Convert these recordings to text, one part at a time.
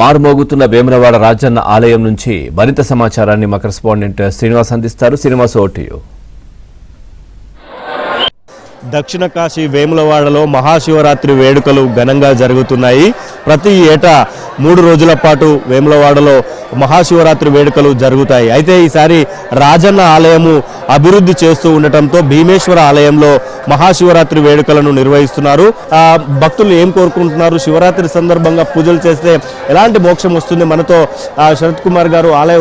మారుమోగుతున్న వేములవాడ రాజన్న ఆలయం నుంచి మరింత సమాచారాన్ని మా కరెస్పాండెంట్ శ్రీనివాస్ అందిస్తారు. Srinivas, over to you. దక్షిణ కాశీ వేములవాడలో మహాశివరాత్రి వేడుకలు ఘనంగా జరుగుతున్నాయి. ప్రతి ఏటా 3 రోజుల పాటు వేములవాడలో మహాశివరాత్రి వేడుకలు జరుగుతాయి. అయితే ఈసారి రాజన్న ఆలయము అభివృద్ధి చేస్తూ ఉండటంతో భీమేశ్వర ఆలయంలో మహాశివరాత్రి వేడుకలను నిర్వహిస్తున్నారు. భక్తులు ఏం కోరుకుంటున్నారు, శివరాత్రి సందర్భంగా పూజలు చేస్తే ఎలాంటి మోక్షం వస్తుంది? మనతో శరత్ కుమార్ గారు, ఆలయ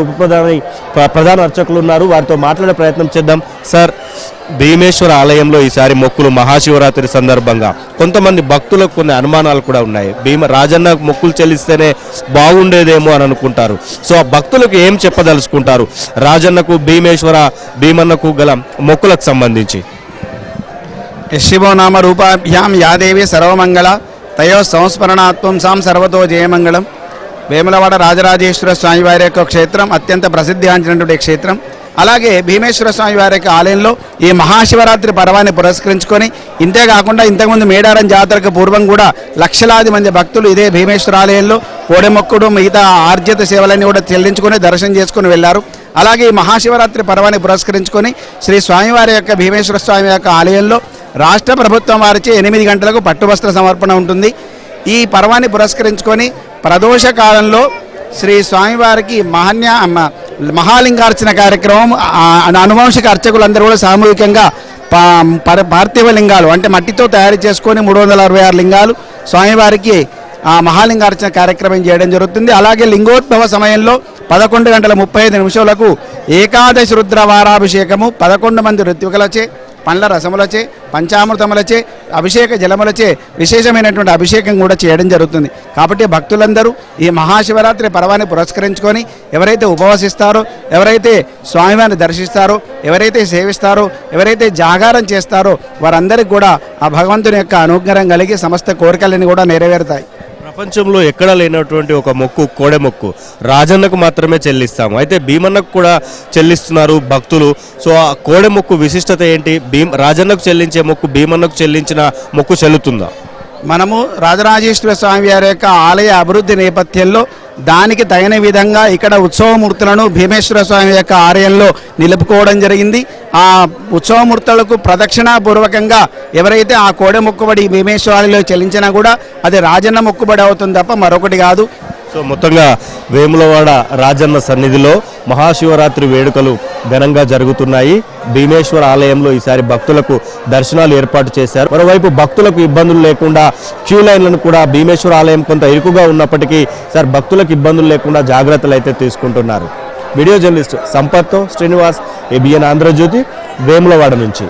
ప్రధాన అర్చకులు ఉన్నారు. వారితో మాట్లాడే ప్రయత్నం చేద్దాం. సార్, భీమేశ్వర ఆలయంలో ఈసారి మొక్కులు మహాశివరాత్రి సందర్భంగా కొంతమంది భక్తులకు కొన్ని అనుమానాలు కూడా ఉన్నాయి. రాజన్న మొక్కులు చెల్లిస్తేనే బాగుండేదేమో అని అనుకుంటారు. సో ఆ భక్తులకు ఏం చెప్పదలుచుకుంటారు రాజన్నకు, భీమన్నకు గల మొక్కులకు సంబంధించి? శివో నామ రూపాభ్యాం యాదేవి సర్వమంగళ తయో సంస్మరణాత్వం సాం సర్వతో జయమంగళం. వేములవాడ రాజరాజేశ్వర స్వామి వారి యొక్క క్షేత్రం అత్యంత ప్రసిద్ధిగాంచినటువంటి క్షేత్రం. అలాగే భీమేశ్వర స్వామి వారి యొక్క ఆలయంలో ఈ మహాశివరాత్రి పర్వాన్ని పురస్కరించుకొని, ఇంతేకాకుండా ఇంతకుముందు మేడారం జాతరకు పూర్వం కూడా లక్షలాది మంది భక్తులు ఇదే భీమేశ్వర ఆలయంలో కోడెమొక్కుడు, మిగతా ఆర్జిత సేవలన్నీ కూడా చెల్లించుకొని దర్శనం చేసుకుని వెళ్ళారు. అలాగే ఈ మహాశివరాత్రి పర్వాన్ని పురస్కరించుకొని శ్రీ స్వామివారి యొక్క భీమేశ్వర స్వామి యొక్క ఆలయంలో రాష్ట్ర ప్రభుత్వం వారిచే 8 గంటలకు పట్టువస్త్ర సమర్పణ ఉంటుంది. ఈ పర్వాన్ని పురస్కరించుకొని ప్రదోష కాలంలో శ్రీ స్వామివారికి మహాలింగార్చన కార్యక్రమం అనువంశిక అర్చకులందరూ కూడా సామూహికంగా పార్థివ లింగాలు అంటే మట్టితో తయారు చేసుకొని 366 లింగాలు స్వామివారికి మహాలింగార్చన కార్యక్రమం చేయడం జరుగుతుంది. అలాగే లింగోద్భవ సమయంలో 11:35 ఏకాదశి రుద్ర వారాభిషేకము 11 మంది ఋత్వికులచే, పండ్ల రసములచే, పంచామృతములచే, అభిషేక జలములచే విశేషమైనటువంటి అభిషేకం కూడా చేయడం జరుగుతుంది. కాబట్టి భక్తులందరూ ఈ మహాశివరాత్రి పర్వాన్ని పురస్కరించుకొని ఎవరైతే ఉపవసిస్తారో, ఎవరైతే స్వామివారిని దర్శిస్తారో, ఎవరైతే సేవిస్తారో, ఎవరైతే జాగారం చేస్తారో వారందరికీ కూడా ఆ భగవంతుని యొక్క అనుగ్రహం కలిగి సమస్త కోరికలన్నీ కూడా నెరవేరుతాయి. ప్రపంచంలో ఎక్కడా లేనటువంటి ఒక మొక్కు కోడెమొక్కు రాజన్నకు మాత్రమే చెల్లిస్తాము. అయితే భీమన్నకు కూడా చెల్లిస్తున్నారు భక్తులు. సో ఆ కోడెమొక్కు విశిష్టత ఏంటి? రాజన్నకు చెల్లించే మొక్కు భీమన్నకు చెల్లించిన మొక్కు చెల్లుతుందా? మనము రాజరాజేశ్వర స్వామి వారి యొక్క ఆలయ అభివృద్ధి నేపథ్యంలో దానికి తగిన విధంగా ఇక్కడ ఉత్సవమూర్తులను భీమేశ్వర స్వామి యొక్క ఆలయంలో నిలుపుకోవడం జరిగింది. ఆ ఉత్సవమూర్తులకు ప్రదక్షిణాపూర్వకంగా ఎవరైతే ఆ కోడె మొక్కుబడి భీమేశ్వరాలయంలో చెల్లించినా కూడా అది రాజన్న మొక్కుబడి అవుతుంది తప్ప మరొకటి కాదు. సో మొత్తంగా వేములవాడ రాజన్న సన్నిధిలో మహాశివరాత్రి వేడుకలు ఘనంగా జరుగుతున్నాయి. భీమేశ్వర ఆలయంలో ఈసారి భక్తులకు దర్శనాలు ఏర్పాటు చేశారు. మరోవైపు భక్తులకు ఇబ్బందులు లేకుండా క్యూ లైన్లను కూడా భీమేశ్వర ఆలయం కొంత ఇరుకుగా ఉన్నప్పటికీ సార్ భక్తులకు ఇబ్బందులు లేకుండా జాగ్రత్తలు అయితే తీసుకుంటున్నారు. వీడియో జర్నలిస్ట్ సంపత్తో శ్రీనివాస్, ABN ఆంధ్రజ్యోతి, వేములవాడ నుంచి.